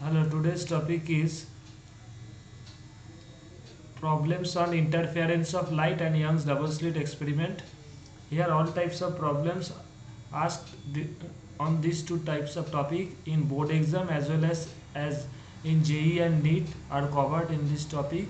Hello, today's topic is problems on interference of light and Young's double slit experiment. Here all types of problems asked on these two types of topic in board exam as well as in JEE and NEET are covered in this topic.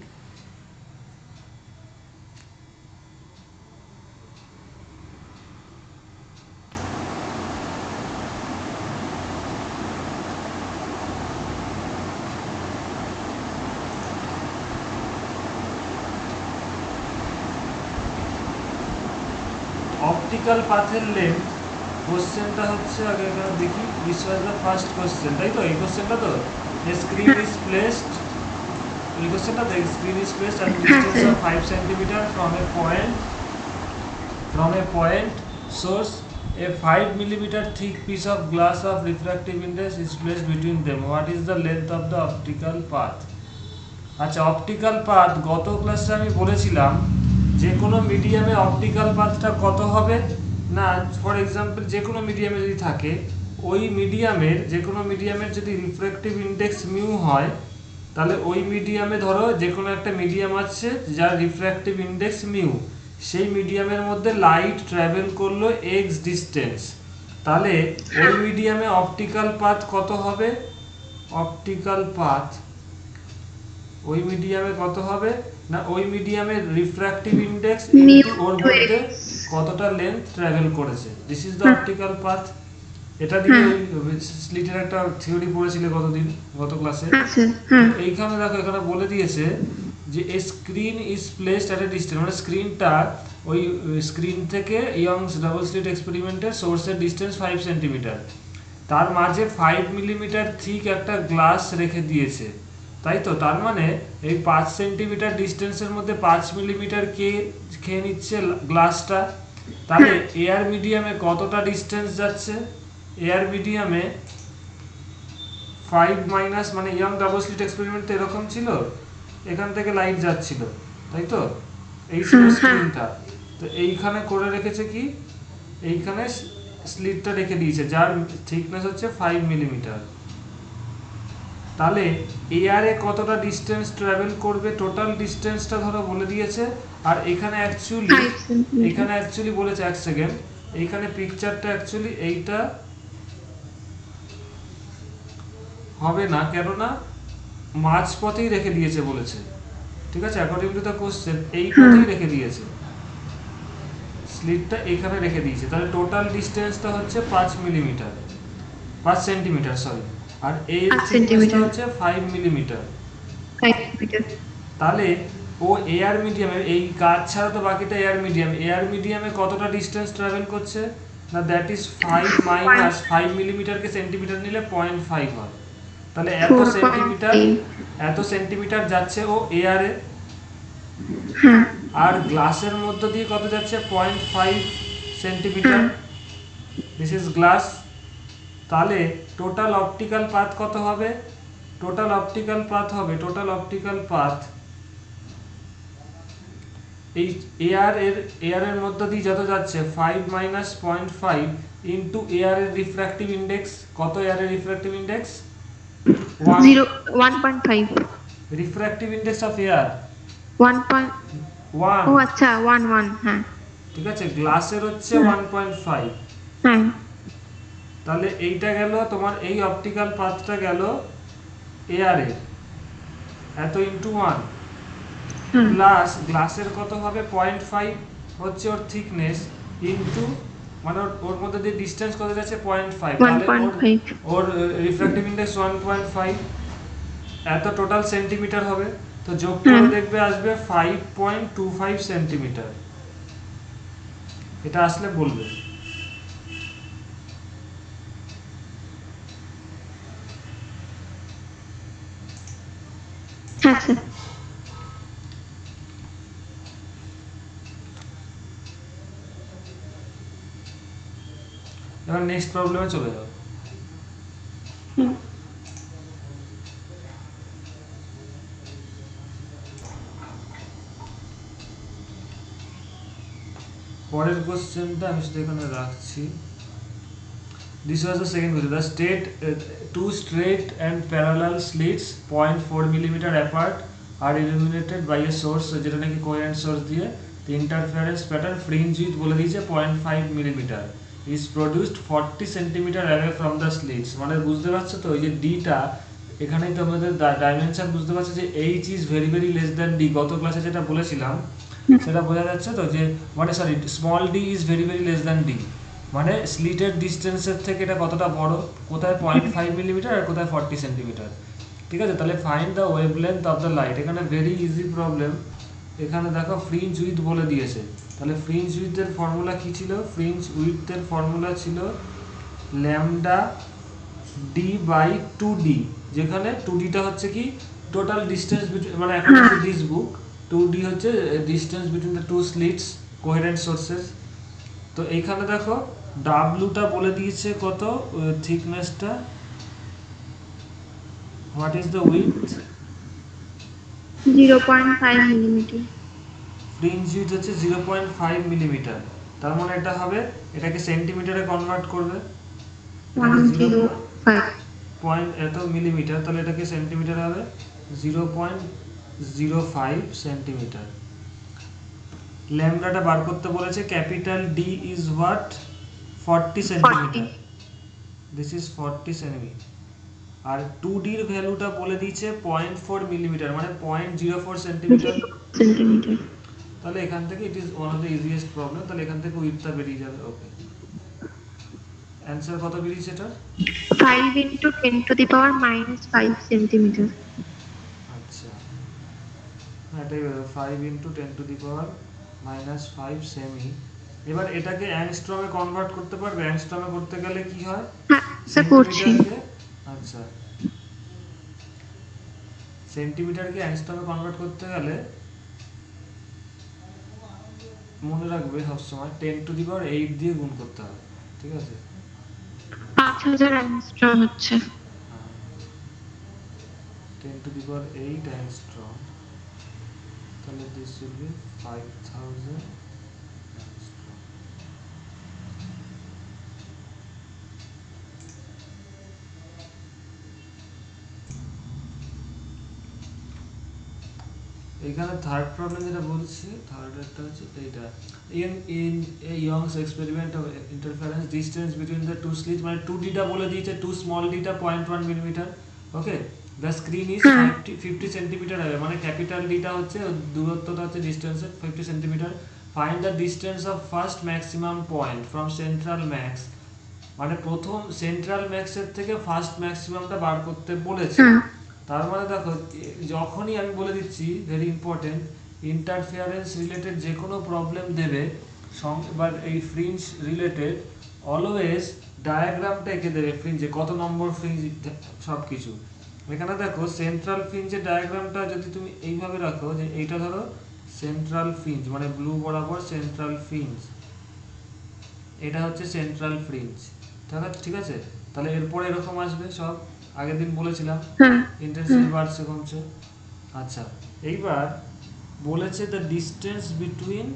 Optical পাথের length কোশ্চেনটা হচ্ছে আগে এখানে দেখি this was the first question তাই তো এই কোশ্চেনটা তো স্ক্রিন ইজ প্লেসড এই কোশ্চেনটা তো screen is placed at a distance of 5 centimeter from a point source a 5 millimeter thick piece of glass of refractive index is placed between them. What is the length of the optical path? আচ্ছা optical path গত ক্লাসে আমি বলেছিলাম যে কোনো মিডিয়ামে optical পাথটা কত হবে না ফর এক্সাম্পল যে কোনো মিডিয়ামে যদি থাকে ওই মিডিয়ামের যে কোনো মিডিয়ামের যদি রিফ্র্যাক্টিভ ইনডেক্স মিউ হয় তাহলে ওই মিডিয়ামে ধরো যে কোনো একটা মিডিয়াম আছে যার রিফ্র্যাক্টিভ ইনডেক্স মিউ সেই মিডিয়ামের মধ্যে লাইট ট্রাভেল করলো এক্স ডিস্টেন্স তাহলে ওই মিডিয়ামে অপটিক্যাল পাথ কত হবে অপটিক্যাল পাথ ওই মিডিয়ামে কত হবে না ওই মিডিয়ামের রিফ্র্যাক্টিভ ইনডেক্স ইনটু ওর মধ্যে কতটা লেন্থ ট্রাভেল করেছে this is the optical path এটা দিয়ে স্লিটের একটা থিওরি পড়েছিলে গত ক্লাসে এইখানে দেখো এখানে বলে দিয়েছে যে a screen is placed at a distance মানে স্ক্রিনটা ওই স্ক্রিন থেকে ইয়ংস ডাবল স্লিট এক্সপেরিমেন্টের সোর্সের ডিসটেন্স 5 সেন্টিমিটার তার মাঝে 5 মিলিমিটার থিক একটা গ্লাস রেখে দিয়েছে তাই তো তার মানে এই 5 সেন্টিমিটার ডিস্টেন্সের মধ্যে 5 মিলিমিটার কে খেয়ে নিচ্ছে গ্লাসটা তাহলে এয়ার মিডিয়ামে কতটা ডিস্টেন্স যাচ্ছে এয়ার মিডিয়ামে 5 মাইনাস মানে ইয়ং ডাবল স্লিট এক্সপেরিমেন্ট এরকম ছিল এখান থেকে লাইট যাচ্ছিল তাই তো এই ছিল স্ক্রিনটা তো এইখানে করে রেখেছে কি এইখানে স্লিটটা রেখে দিয়েছে যার থিকনেস হচ্ছে 5 মিলিমিটার তাহলে এয়ারে কতটা ডিসটেন্স ট্রাভেল করবে টোটাল ডিসটেন্সটা ধরো বলে দিয়েছে আর এখানে অ্যাকচুয়ালি বলেছে এক সেকেন্ড এইখানে পিকচারটা অ্যাকচুয়ালি এইটা হবে না কেননা মাঝপথেই রেখে দিয়েছে বলেছে ঠিক আছে অ্যাকর্ডিং টু দ্য কোশ্চেন এই পথেই রেখে দিয়েছে স্লিটটা এখানে রেখে দিয়েছে তাহলে টোটাল ডিসটেন্সটা হচ্ছে 5 মিলিমিটার 5 সেন্টিমিটার সরি আর এই থিকনেসটা হচ্ছে 5 মিলিমিটার তাহলে ও এয়ার মিডিয়ামে এই কাজ ছাড়া তো বাকিটা এয়ার মিডিয়ামে কতটা ডিসটেন্স ট্রাভেল করছে না দ্যাট ইজ 5 মাইনাস 5 মিলিমিটারকে সেন্টিমিটার নিলে 0.5 হয় তাহলে এত সেন্টিমিটার যাচ্ছে ও এয়ারে আর গ্লাসের মধ্য দিয়ে কত যাচ্ছে 0.5 সেন্টিমিটার দিস ইজ গ্লাস তাহলে টোটাল অপটিক্যাল পাথ কত হবে টোটাল অপটিক্যাল পাথ এই এয়ারের মধ্য দিয়ে যত যাচ্ছে 5 মাইনাস 0.5 ইনটু এয়ারের রিফ্র্যাক্টিভ ইনডেক্স কত এয়ারের refractive index 1.5 refractive index of air 1. ও আচ্ছা 1 হ্যাঁ ঠিক আছে গ্লাসের হচ্ছে 1.5 হ্যাঁ তাহলে এইটা গেল তোমার এই অপটিক্যাল পাথটা গেল এয়ারে এত ইনটু 1 প্লাস গ্লাসের কত হবে 0.5 হচ্ছে ওর থিকনেস ইনটু মানে ওর মধ্যে দিয়ে ডিসটেন্স কত যাচ্ছে 0.5 তাহলে ওর রিফ্র্যাক্টিভ ইনডেক্স 1.5 এত টোটাল সেন্টিমিটার হবে তো যোগ করে দেখবে আসবে 5.25 সেন্টিমিটার এটা আসলে বলবে আচ্ছা এবার নেক্সট প্রবলেমে চলে যাও পরের কোশ্চেনটা আমি সেটা এখানে রাখছি This was the second question. Two straight and parallel slits 0.4 millimeter apart are illuminated by a source যেটা নাকি coherent source দিয়ে the interference pattern fringe width বলে দিয়েছে 0.5 millimeter is produced 40 centimeter away from the slits মানে বুঝতে পারছো তো ওই যে d টা এখানেই তোমাদের ডাইমেনশন বুঝতে পারছো যে h is very very less than d গত ক্লাসে যেটা বলেছিলাম সেটা বোঝা যাচ্ছে তো যে মানে sorry small d is very very less than d মানে স্লিটের ডিস্টেন্সের থেকে এটা কতটা বড় কোথায় 0.5 মিলিমিটার আর কোথায় 40 সেন্টিমিটার ঠিক আছে তাহলে find the wavelength of the light এখানে ভেরি ইজি প্রবলেম এখানে দেখো ফ্রিঞ্জ উইথ বলে দিয়েছে তাহলে ফ্রিঞ্জ উইথের ফর্মুলা কি ছিল ফ্রিঞ্জ উইথের ফর্মুলা ছিল ল্যামডা ডি বাই 2d যেখানে 2d টা হচ্ছে কি টোটাল ডিসটেন্স মানে এখন হচ্ছে দিস বুক 2d হচ্ছে distance between the two slits coherent sources তো এইখানে দেখো ডাব্লুটা বলে দিয়েছে কত থিকনেসটা what is the width 0.5 millimeter. Fringe width হচ্ছে 0.5 মিলিমিটার তার মানে এটা হবে এটাকে সেন্টিমিটারে কনভার্ট করবে 105. পয়েন্ট এত মিলিমিটার তাহলে এটাকে সেন্টিমিটার হবে 0.05 সেন্টিমিটার ল্যামডাটা বার করতে বলেছে capital D is what 40 centimetre this is 40 centimetre আর 2d এর ভ্যালুটা বলে দিয়েছে 0.4 মিলিমিটার মানে 0.04 সেন্টিমিটার তাহলে এখান থেকে it is one of the easiest problem তাহলে এখান থেকে উইডথটা বেরিয়ে যাবে ওকে অ্যানসার কত বেরিয়েছে এটা 5 into 10 to the power minus 5 centimeter. আচ্ছা এটাই 5 into 10 to the power minus 5 semi এবার এটাকে অ্যাংস্ট্রমে কনভার্ট করতে পারবে অ্যাংস্ট্রমে করতে গেলে কি হয় স্যার করছি আচ্ছা সেন্টিমিটারকে অ্যাংস্ট্রমে কনভার্ট করতে গেলে মনে রাখবে সবসময় 10 to the power 8 দিয়ে গুণ করতে হবে ঠিক আছে 5000 অ্যাংস্ট্রম হচ্ছে 10 to the power 8 angstrom তাহলে this will be 5000 angstrom এখানে থার্ড প্রবলেম যেটা বলছি থার্ড একটা হচ্ছে এইটা in a Young's experiment of interference distance between the two slits মানে 2d টা বলে দিয়েছে 2 small d টা 0.1 millimetre okay the screen is 50 centimetre away মানে ক্যাপিটাল d টা হচ্ছে দূরত্বটা হচ্ছে ডিসটেন্সের 50 centimetre find the distance of first maximum point from central max মানে প্রথম সেন্ট্রাল ম্যাক্সের থেকে ফার্স্ট ম্যাক্সিমামটা বার করতে বলেছে তার মানে দেখো যখনই আমি বলে দিচ্ছি ভেরি ইম্পর্টেন্ট ইন্টারফিয়ারেন্স রিলেটেড যে কোনো প্রবলেম দেবে বা এই ফ্রিঞ্জ রিলেটেড অলওয়েজ ডায়াগ্রামটা এঁকে দেবে ফ্রিঞ্জে কত নম্বর ফ্রিঞ্জ সব কিছু এখানে দেখো সেন্ট্রাল ফ্রিঞ্জের ডায়াগ্রামটা যদি তুমি এইভাবে রাখো যে এইটা ধরো সেন্ট্রাল ফ্রিঞ্জ মানে ব্লু বরাবর সেন্ট্রাল ফ্রিঞ্জ এটা হচ্ছে সেন্ট্রাল ফ্রিঞ্জ ঠিক আছে তাহলে এরপরে এরকম আসবে সব আগের দিন বলেছিলাম ইন্টেন্সিটি বাড়ছে কমছে আচ্ছা এইবার বলেছে the distance between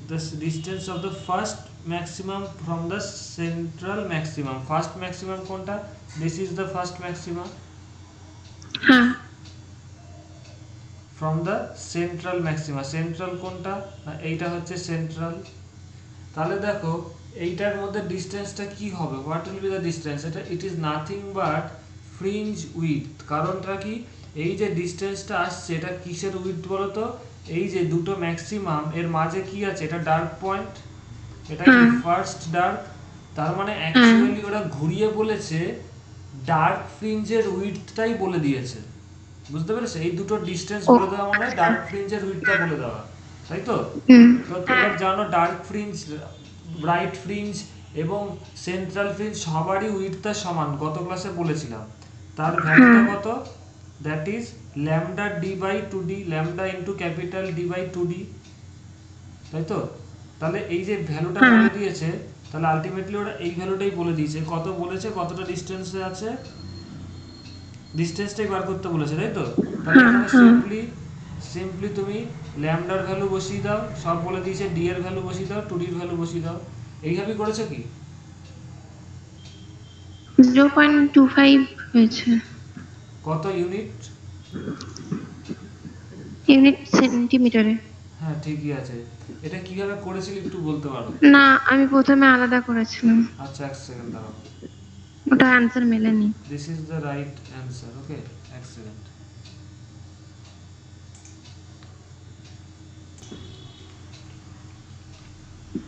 the distance of the first maximum from the central maximum first maximum কোনটা this is the first maximum from the central maxima central কোনটা এইটা হচ্ছে central তাহলে দেখো এইটার মধ্যে ডিসটেন্সটা কি হবে what will be the distance এটা it is nothing but fringe width কারণটা কি এই যে ডিসটেন্সটা আসছে এটা কিসের উইডথ বলো তো এই যে দুটো ম্যাক্সিমাম এর মাঝে কি আছে এটা ডার্ক পয়েন্ট এটা কি ফার্স্ট ডার্ক তার মানে অ্যাকচুয়ালি ওরা ঘুরিয়ে বলেছে ডার্ক ফ্রিঞ্জের উইডথটাই বলে দিয়েছে বুঝতে পেরেছো এই দুটো ডিসটেন্স বলে দেওয়া মানে ডার্ক ফ্রিঞ্জের উইডথটা বলে দেওয়া তাই তো তোমরা জানো ডার্ক ফ্রিঞ্জ ব্রাইট ফ্রিঞ্জ এবং সেন্ট্রাল ফ্রিঞ্জ সবারই উইডথটা সমান গত ক্লাসে বলেছিলাম তার ভ্যালুটা কত that is lambda D by 2d lambda into capital D by 2d তাই তো তাহলে এই যে ভ্যালুটা বলে দিয়েছে তাহলে আলটিমেটলি ওরা এই ভ্যালুটাই বলে দিয়েছে কত বলেছে কতটা ডিসটেন্সে আছে ডিসটেন্সটাই বার করতে বলেছে তাই তো তাহলে এখানে সিম্পলি তুমি ল্যামডার ভ্যালু বসিয়ে দাও সব বলে দিয়েছে ডি এর ভ্যালু বসিয়ে দাও 2d এর ভ্যালু বসিয়ে দাও এইভাবেই করেছো কি 0.25 হয়েছে। কত ইউনিট? ইউনিট সেন্টিমিটারে। হ্যাঁ ঠিকই আছে। এটা কিভাবে করেছিলি একটু বলতে পারো? না, আমি প্রথমে আলাদা করেছিলাম, আচ্ছা এক সেকেন্ড দাঁড়াও। ওটা অ্যান্সার মেলেনি। This is the right answer. Okay এক সেকেন্ড।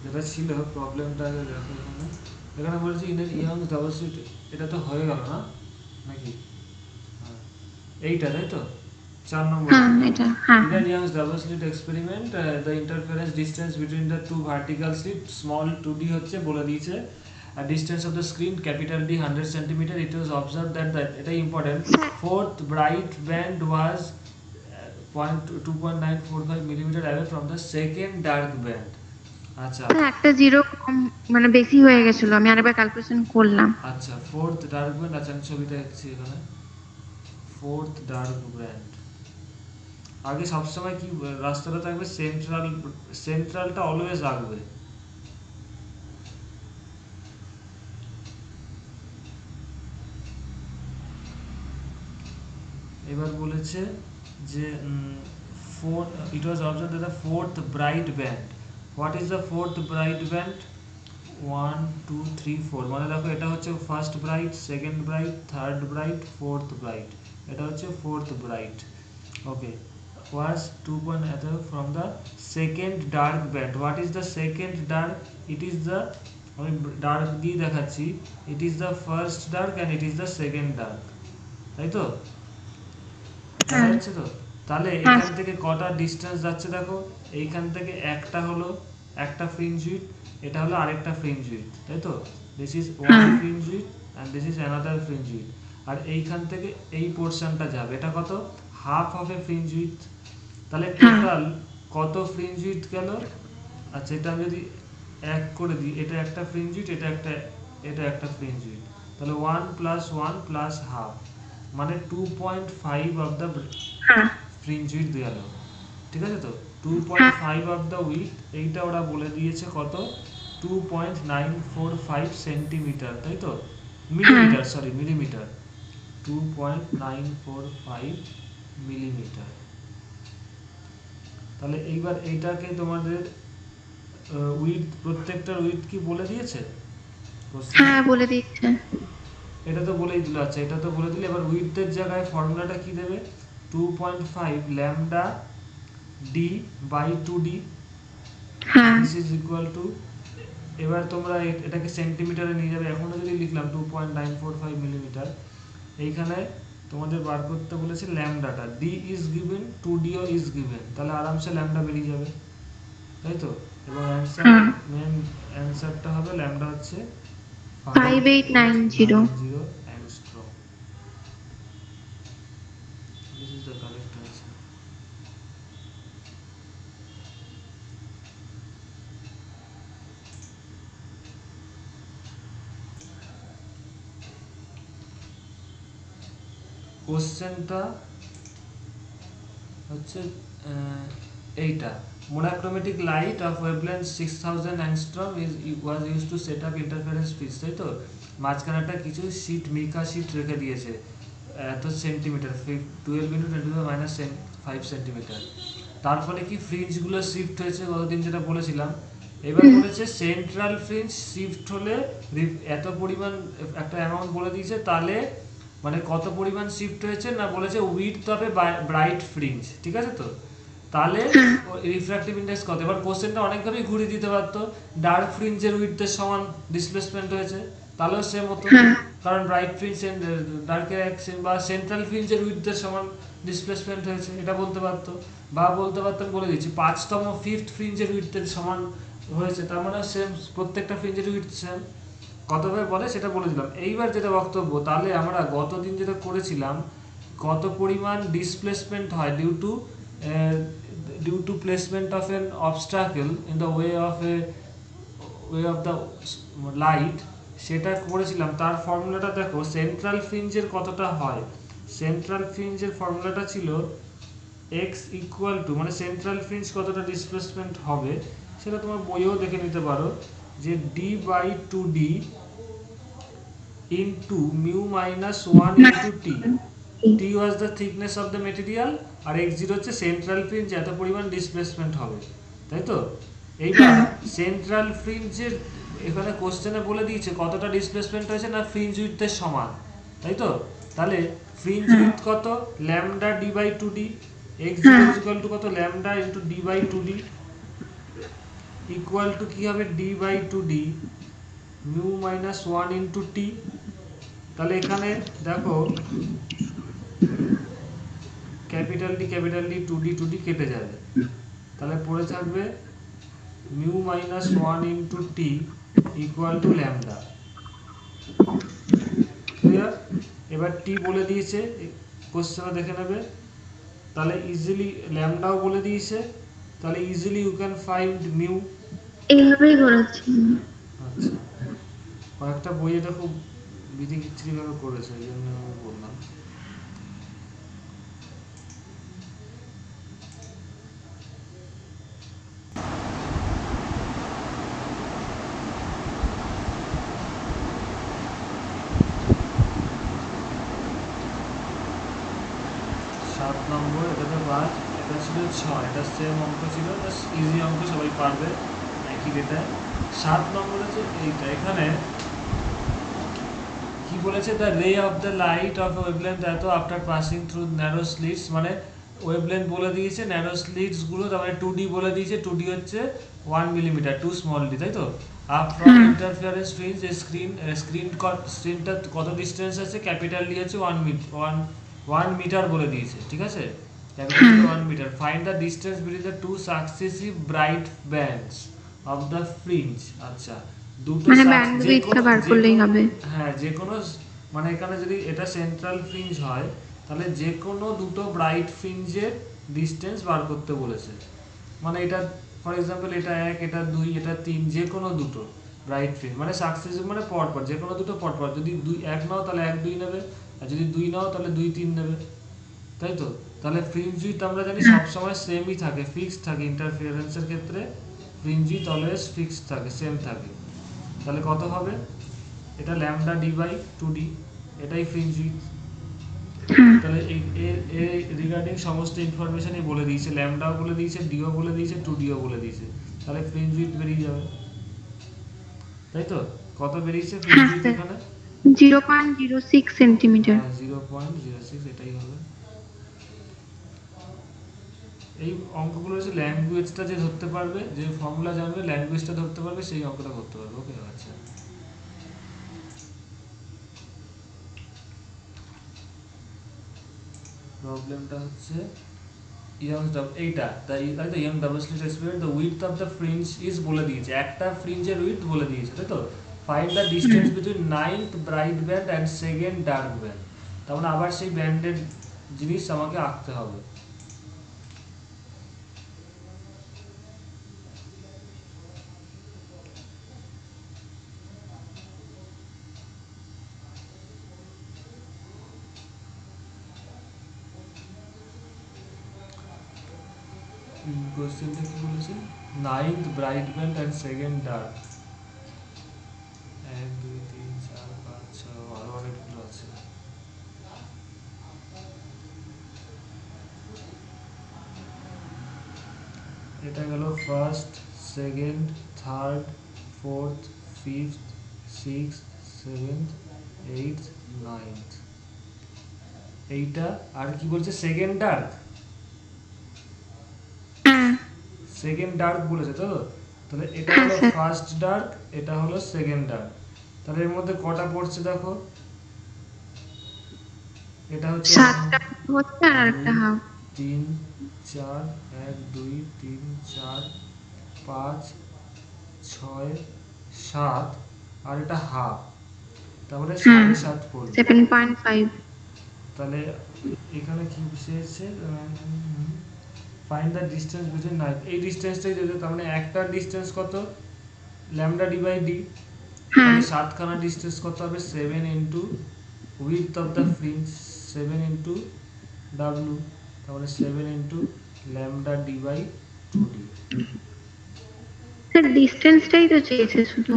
যেটা ছিল প্রবলেমটা আগে দেখো। এখানে এখানে বলেছি ইয়ং ডাবল স্লিট, এটা তো হয়ে গেল না নাকি? হ্যাঁ এইটা তাই তো 4 নম্বর। হ্যাঁ এটা, হ্যাঁ In a Young's double slit experiment, the interference distance between the two vertical slits, small 2D হচ্ছে বলে দিয়েছে, a distance of the screen capital D 100 cm. It was observed that এটা important, fourth bright band was 2.945 millimeter away from the second dark band. আচ্ছা sir, একটা zero কম, মানে বেশি হয়ে গেছিল, আমি আরেকবার ক্যালকুলেশন করলাম। আচ্ছা ফোর্থ ডার্ক ব্যান্ড। আচ্ছা আমি ছবিটা দেখছি এখানে, ফোর্থ ডার্ক ব্যান্ড। আগে সবসময় কি রাস্তাটা থাকবে, সেন্ট্রালটা অলওয়েজ রাখবে। এবার বলেছে যে it was observed that the fourth bright band. What is the fourth bright band? 1 2 3 4, মানে দেখো এটা হচ্ছে first bright, second bright, third bright, fourth bright. এটা হচ্ছে fourth bright. Okay was 2.8 from the second dark band. What is the second dark? It is the, আমি dark দিয়ে দেখাচ্ছি, it is the first dark and it is the second dark, তাই তো? দেখা হ্যাঁ যাচ্ছে তো? তাহলে হ্যাঁ এখান থেকে কটা ডিস্টেন্স যাচ্ছে দেখো, এইখান থেকে একটা হলো একটা ফ্রিঞ্জ উইডথ, এটা হলো আরেকটা ফ্রিঞ্জ উইডথ, তাই তো? দিস ইজ ওয়ান হ্যাঁ fringe width and this is another fringe width. আর এইখান থেকে এই পোর্শনটা যাবে, এটা কত? Half of a fringe width. তাহলে হ্যাঁ টোটাল কত ফ্রিঞ্জ উইডথ গেল? আচ্ছা এটা আমি যদি এক করে দিই, এটা একটা ফ্রিঞ্জ উইডথ, এটা একটা ফ্রিঞ্জ উইডথ, তাহলে 1 প্লাস 1 প্লাস হাফ, মানে 2.5 অফ দ্য হ্যাঁ ফ্রিঞ্জ উইডথ গেল। ঠিক আছে তো? হ্যাঁ 2.5 অফ দ্য উইডথ, এইটা ওরা বলে দিয়েছে কত? 2.945 সেন্টিমিটার, তাই তো? হ্যাঁ মিলিমিটার, সরি মিলিমিটার। 2.945 মিলিমিটার। তাহলে এইবার এইটাকে তোমাদের উইথ, প্রত্যেকটার উইথ কি বলে দিয়েছে কোশ্চেনে? হ্যাঁ বলে দিচ্ছে। এটা তো বলেই দিল। আচ্ছা এটা তো বলে দিলে, এবার উইথের জায়গায় ফর্মুলাটা কি দেবে? 2.5 ল্যামডা ডি বাই 2ডি, হ্যাঁ দিস ইজ ইকুয়াল টু, এবার তোমরা এটাকে সেন্টিমিটারে নিয়ে যাবে। এখনো যদি লিখলাম 2.945 মিলিমিটার, এইখানে তোমাদের বার করতে বলেছে ল্যামডাটা, ডি ইজ গিভেন, 2ডিও ইজ গিভেন, তাহলে আরামসে ল্যামডা বেরিয়ে যাবে, তাই তো? এবং অ্যান্সার, হ্যাঁ মেন অ্যান্সারটা হবে ল্যামডা হচ্ছে 5890। 5890 angstrom. This is the correct answer. কোশ্চেনটা হচ্ছে এইটা, monochromatic light of wavelength 6000 angstrom was used to set up interference fields, তাই তো? মাঝখানে একটা কিছু শীট, মিকা শীট রেখে দিয়েছে এত সেন্টিমিটার, 12 ইন্টু 10 5 সেন্টিমিটার। তার ফলে কি ফ্রিঞ্জগুলো শিফট হয়েছে গতদিন যেটা বলেছিলাম। এবার বলেছে সেন্ট্রাল ফ্রিঞ্জ শিফট হলে এত পরিমাণ একটা অ্যামাউন্ট বলে দিয়েছে, তাহলে মানে কত পরিমাণ শিফট হয়েছে না, বলেছে width of a bright fringe, ঠিক আছে তো? তাহলে রিফ্র্যাক্টিভ ইন্ডেক্স কত? এবার কোশ্চেনটা অনেকভাবেই ঘুরিয়ে দিতে পারতো, ডার্ক ফ্রিঞ্জের উইডথের সমান ডিসপ্লেসমেন্ট হয়েছে, তাহলেও সেম হতো, কারণ ব্রাইট ফ্রিঞ্জ ডার্কের বা সেন্ট্রাল ফ্রিঞ্জের উইডথের সমান ডিসপ্লেসমেন্ট হয়েছে, এটা বলতে পারতো। বা বলতে পারতাম, বলে দিচ্ছি, পাঁচতম ফিফথ ফ্রিঞ্জের উইডথের সমান হয়েছে, তার মানে সেম, প্রত্যেকটা ফ্রিঞ্জের উইডথ সেম। কতভাবে বলে সেটা বলে দিলাম। এইবার যেটা বক্তব্য, তাহলে আমরা গতদিন যেটা করেছিলাম, কত পরিমাণ ডিসপ্লেসমেন্ট হয় due to placement of an obstacle in the way of the light, সেটা করেছিলাম। তার ফর্মুলাটা দেখো, সেন্ট্রাল ফ্রিঞ্জের কতটা হয়। সেন্ট্রাল ফ্রিঞ্জের ফর্মুলাটা ছিল x ইকুয়াল টু, মানে সেন্ট্রাল ফ্রিঞ্জ কতটা ডিসপ্লেসমেন্ট হবে সেটা তোমার বইয়েও দেখে নিতে পারো, যে d বাই 2d into mu minus 1 into t. T was the thickness of the material আর x0 হচ্ছে সেন্ট্রাল ফ্রিঞ্জ এত পরিমাণ ডিসপ্লেসমেন্ট হবে, তাই তো? এইবার সেন্ট্রাল ফ্রিঞ্জের এখানে কোশ্চেনে বলে দিয়েছে কতটা ডিসপ্লেসমেন্ট হয়েছে না ফ্রিঞ্জ উইথের সমান, তাই তো? তাহলে ফ্রিঞ্জ উইথ কত lambda D by two D, x0 is equal to কত lambda into D by two D equal to কি হবে D by two D mu minus one into T. তাহলে এখানে দেখো ক্যাপিটাল ডি টু ডি কেটে যাবে, তাহলে পড়ে থাকবে mu minus one into T equal to lambda. Clear? এবার টি বলে দিয়েছে কোশ্চেনে দেখে নেবে, তাহলে ইজিলি ল্যামডাও বলে দিয়েছে, তাহলে easily you can find mu. এইভাবেই করেছি। আচ্ছা, কয়েকটা বই এটা খুব বিধি খিচড়িভাবে করেছে, এই জন্য আমি বললাম। 7 নম্বর, এটাতে 5, এটা ছিল 6, এটা সেম অঙ্ক ছিল, জাস্ট ইজি অঙ্ক, সবাই পারবে একই ডেটায়। 7 নম্বর হচ্ছে এইটা, এখানে কি বলেছে দ্য রে of the light off wavelength এত আফটার পাসিং থ্রু ন্যারো স্লিটস, মানে ওয়েভলেন্থ বলে দিয়েছে, ন্যারো স্লিটসগুলো তার মানে 2D বলে দিয়েছে, 2D হচ্ছে 1 মিলিমিটার, টু স্মল ডি, তাই তো? আপ ফ্রম ইন্টারফিয়ারেন্স ফ্রিঞ্জ স্ক্রিনটা কত ডিস্টেন্স আছে, ক্যাপিটাল ডি হচ্ছে 1 মিটার বলে দিয়েছে, ঠিক আছে? Capital D 1 metre. Find the distance between the two successive bright bands of the fringe. আচ্ছা, দুটো মানে ব্যান্ডউইথটা বার করলেই হবে। হ্যাঁ, যে কোনো, মানে এখানে যদি এটা সেন্ট্রাল ফ্রিঞ্জ হয় তাহলে যে কোনো দুটো ব্রাইট ফ্রিঞ্জের ডিস্টেন্স বার করতে বলেছে। মানে এটা ফর এক্সাম্পল এটা 1, এটা 2, এটা 3, যে কোনো দুটো ব্রাইট ফ্রিঞ্জ, মানে সাকসেসিভ মানে পরপর, যে কোনো দুটো পরপর, যদি 1 নাও তাহলে 1, 2 নেবে, আর যদি 2 নাও তাহলে 2, 3 নেবে, তাই তো? তাহলে ফ্রিঞ্জ উইথ আমরা জানি সবসময় সেমই থাকে, ফিক্সড থাকে, ইন্টারফিয়ারেন্সের ক্ষেত্রে ফ্রিঞ্জ উইথ অলওয়েজ ফিক্সড থাকে, সেম থাকে। তাহলে কত হবে? এটা lambda D by two D, এটাই ফ্রিঞ্জ উইথ। তাহলে এই রিগার্ডিং সমস্ত ইনফরমেশনই বলে দিয়েছে, ল্যামডাও বলে দিয়েছে, ডিও বলে দিয়েছে, টু ডিও বলে দিয়েছে, তাহলে ফ্রিঞ্জ উইথ বেরিয়ে যাবে, তাই তো? কত বেরিয়েছে ফ্রিঞ্জ উইথ এখানে? 0.06 সেন্টিমিটার। 0.06, এটাই হবে। এই অঙ্কগুলো হচ্ছে ল্যাঙ্গুয়েজটা যে ধরতে পারবে, যে ফর্মুলা জানবে, ল্যাঙ্গুয়েজটা ধরতে পারবে, সেই অঙ্কটা করতে পারবে। ওকে, আচ্ছা। প্রবলেমটা হচ্ছে এইটা young double slit experiment, the width of the fringe is বলে দিয়েছে, একটা ফ্রিঞ্জের উইডথ বলে দিয়েছে, তাই তো? Find the distance between 9th bright band and 2nd dark band. তার মানে আবার সেই ব্যান্ডের জিনিস আমাকে আঁকতে হবে। কোশ্চেনটা কি বলেছে? 9th bright band and 2nd dark. 1, 2, 3, 4, 5, 6, আরো অনেকগুলো আছে। এটা গেল first, second, third, fourth, fifth, sixth, seventh, eighth, ninth. এইটা আর কি বলছে? সেকেন্ড ডার্ক, সেকেন্ড ডার্ক বলেছে তো? তাহলে এটা হলো ফার্স্ট ডার্ক, এটা হলো সেকেন্ড ডার্ক। তাহলে এর মধ্যে কটা পড়ছে দেখো, এটা হচ্ছে 7টা হচ্ছে আর একটা হাফ। 3, 4, 1, 2, 3, 4, 5, 6, 7, আর এটা হাফ, তারপরে 7.5 পড়বে। 7.5। তাহলে এখানে কি এসেছে? ফাইন্ড দ্য ডিস্টেন্স বিটুইন 9, এই ডিস্টেন্সটাই দেবে, তার মানে একটা ডিস্টেন্স কত? Lambda D by D. তাহলে 7খানা ডিস্টেন্স কত হবে? 7 into width of the fringe, 7 into W, তাহলে 7 into lambda D by two D. Sir ডিসটেন্সটাই তো চেয়েছে শুধু।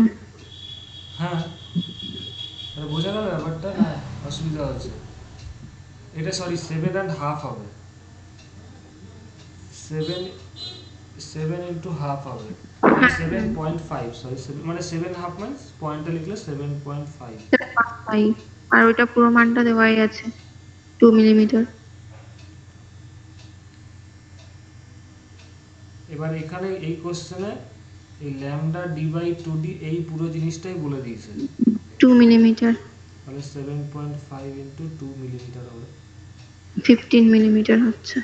হ্যাঁ, বোঝা গেল ব্যাপারটা না? অসুবিধা হচ্ছে এটা, সরি 7.5 হবে, 7 হবে, মানে 7.5, সরি মানে 7.5 মানে পয়েন্টটা লিখলে 7.5। 5 আর ওইটা পুরো মানটা দেওয়াই আছে 2 মিলিমিটার। এবার এখানে এই কোশ্চেনে এই ল্যামডা ডি বাই 2d এই পুরো জিনিসটাই বলে দিয়েছে, 2 মিলিমিটার, তাহলে 7.5 ইন্টু 2 মিলিমিটার হবে। 15 মিলিমিটার হচ্ছে।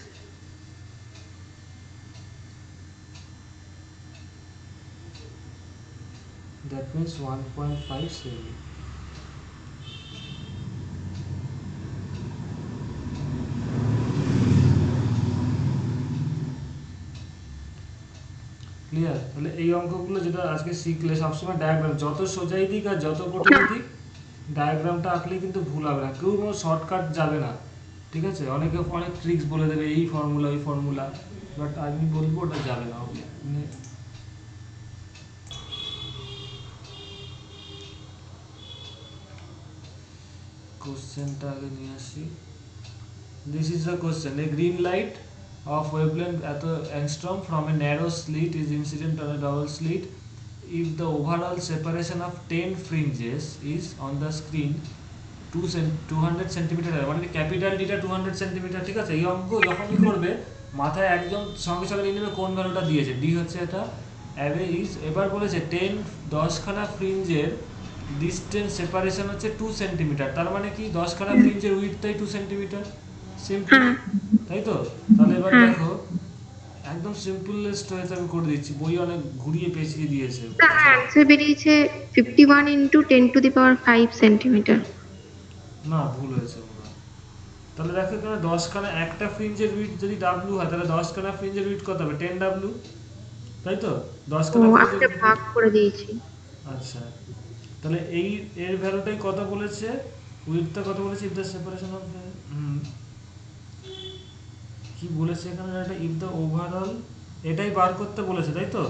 That means 1.5 semi. ক্লিয়ার? তাহলে এই অঙ্কগুলো যেটা আজকে শিখলে সবসময় ডায়াগ্রাম যত সোজাই দিক আর যত কঠিনই দিক ডায়াগ্রামটা আঁকলেই কিন্তু ভুল হবে না, কেউ কোনো শর্টকাট যাবে না, ঠিক আছে? অনেকে অনেক ট্রিক্স বলে দেবে, এই ফর্মুলা ওই ফর্মুলা, বাট আমি বলবো ওটা যাবে না। ওকে, কোশ্চেনটা আগে নিয়ে আসি। This is the question. A green light of wavelength at a angstrom from a narrow slit is incident on a double slit. If the overall separation of 10 fringes is on the screen 200 centimetre, মানে capital ডিটা 200 centimetre, ঠিক আছে? এই অঙ্ক যখনই করবে মাথায় একদম সঙ্গে সঙ্গে নিয়ে নেবে কোন ভ্যালুটা দিয়েছে, ডি হচ্ছে এটা অ্যারে ইজ। এবার বলেছে 10খানা ফ্রিঞ্জের ডিস্টেন্স সেপারেশন হচ্ছে 2 সেন্টিমিটার, তার মানে কি 10খানা ফ্রিঞ্জের উইডথটাই 2 সেন্টিমিটার, সিম্পল, তাই তো? তাহলে এবার দেখো একদম সিম্পলেস্ট হয়েছে, আমি করে দিচ্ছি, বই অনেক ঘুরিয়ে পেঁচিয়ে দিয়েছে। অ্যান্সার বেরিয়েছে 51 ইন্টু 10⁵ সেন্টিমিটার। না, ভুল হয়েছে মনে হয়। তাহলে দেখো এখানে 10খানা, একটা ফ্রিঞ্জের উইডথ যদি ডাব্লু হয় তাহলে 10খানা ফ্রিঞ্জের উইডথ কত হবে? 10W, তাই তো? 10খানা আমরা ফ্রিঞ্জের, ভাগ করে দিয়েছি। আচ্ছা, তাহলে এই এর ভ্যালুটাই কত বলেছে, উইডথটা কত বলেছে? ইফ দ্য সেপারেশন অফ কি বলেছে এখানে, এটা ইফ দ্য ওভারঅল, এটাই বার করতে বলেছে, তাই তো?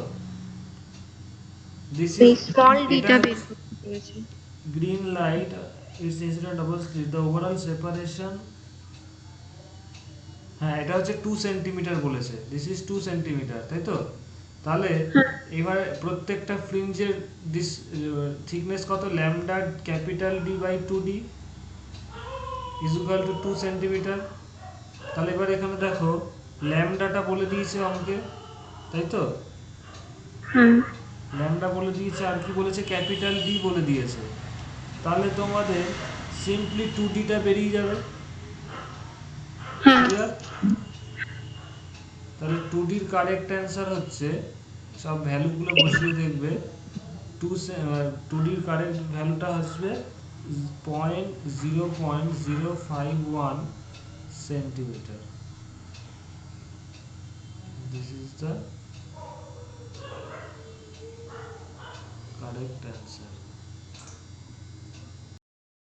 দিস এই ইজ, স্মল এটা ডিটা বের করতে বলেছে। Green light is incident double slit, the overall separation, হ্যাঁ এটা হচ্ছে 2 সেন্টিমিটার বলেছে, দিস ইজ 2 সেন্টিমিটার, তাই তো? তাহলে এবারে প্রত্যেকটা ফ্রিঞ্জের থিকনেস কত? Lambda capital D by 2d is equal to 2 centimetre. তাহলে এবার এখানে দেখো ল্যামডাটা বলে দিয়েছে অঙ্কে, তাই তো? ল্যামডা বলে দিয়েছে, আর কি বলেছে? ক্যাপিটাল ডি বলে দিয়েছে। তাহলে তোমাদের সিম্পলি 2dটা বেরিয়ে যাবে, ক্লিয়ার? তাহলে 2Dর কারেক্ট অ্যান্সার হচ্ছে, সব ভ্যালুগুলো বসিয়ে দেখবে, 2Dর কারেক্ট ভ্যালুটা আসবে 0.051 centimetre. This is the correct answer.